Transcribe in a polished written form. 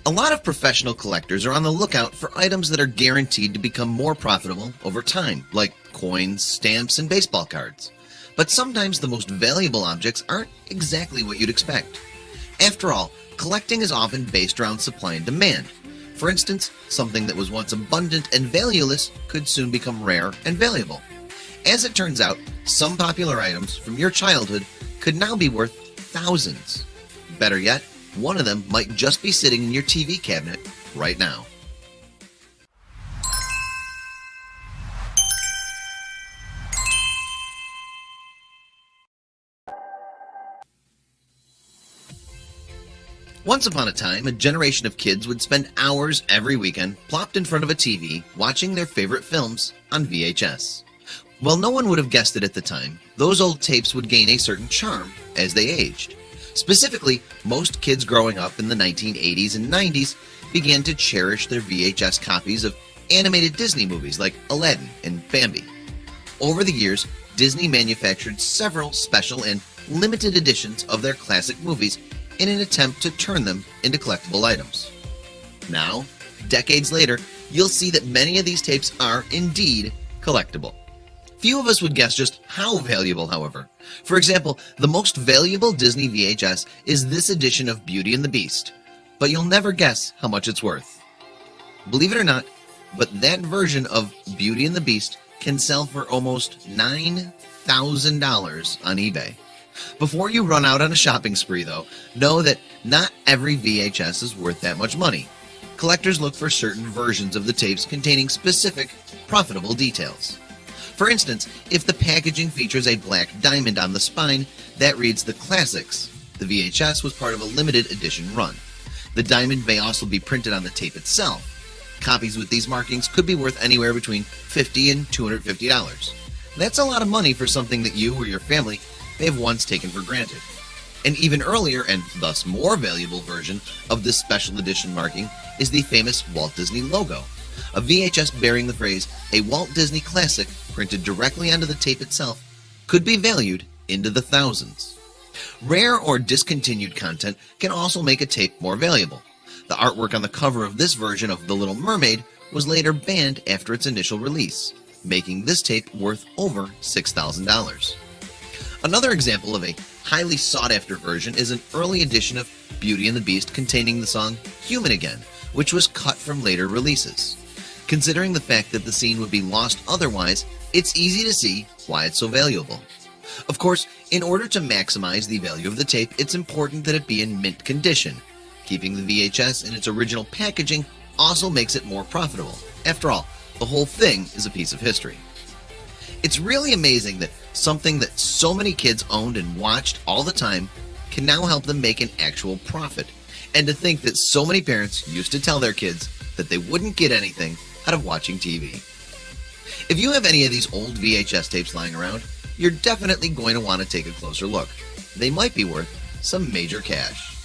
A lot of professional collectors are on the lookout for items that are guaranteed to become more profitable over time, like coins, stamps, and baseball cards. But sometimes the most valuable objects aren't exactly what you'd expect. After all, collecting is often based around supply and demand. For instance, something that was once abundant and valueless could soon become rare and valuable. As it turns out, some popular items from your childhood could now be worth thousands. Better yet, one of them might just be sitting in your TV cabinet right now. Once upon a time, a generation of kids would spend hours every weekend plopped in front of a TV watching their favorite films on VHS. While no one would have guessed it at the time, those old tapes would gain a certain charm as they aged. Specifically, most kids growing up in the 1980s and 90s began to cherish their VHS copies of animated Disney movies like Aladdin and Bambi. Over the years, Disney manufactured several special and limited editions of their classic movies in an attempt to turn them into collectible items. Now, decades later, you'll see that many of these tapes are indeed collectible. Few of us would guess just how valuable, however. For example, the most valuable Disney VHS is this edition of Beauty and the Beast, but you'll never guess how much it's worth. Believe it or not, but that version of Beauty and the Beast can sell for almost $9,000 on eBay. Before you run out on a shopping spree, though, know that not every VHS is worth that much money. Collectors look for certain versions of the tapes containing specific, profitable details. For instance, if the packaging features a black diamond on the spine, that reads the classics. The VHS was part of a limited edition run. The diamond may also be printed on the tape itself. Copies with these markings could be worth anywhere between $50 and $250. That's a lot of money for something that you or your family may have once taken for granted. An even earlier and thus more valuable version of this special edition marking is the famous Walt Disney logo, a VHS bearing the phrase, "A Walt Disney Classic," printed directly onto the tape itself, could be valued into the thousands. Rare or discontinued content can also make a tape more valuable. The artwork on the cover of this version of The Little Mermaid was later banned after its initial release, making this tape worth over $6,000. Another example of a highly sought-after version is an early edition of Beauty and the Beast containing the song "Human Again," which was cut from later releases. Considering the fact that the scene would be lost otherwise, it's easy to see why it's so valuable. Of course, in order to maximize the value of the tape, it's important that it be in mint condition. Keeping the VHS in its original packaging also makes it more profitable. After all, the whole thing is a piece of history. It's really amazing that something that so many kids owned and watched all the time can now help them make an actual profit. And to think that so many parents used to tell their kids that they wouldn't get anything out of watching TV. If you have any of these old VHS tapes lying around, you're definitely going to want to take a closer look. They might be worth some major cash.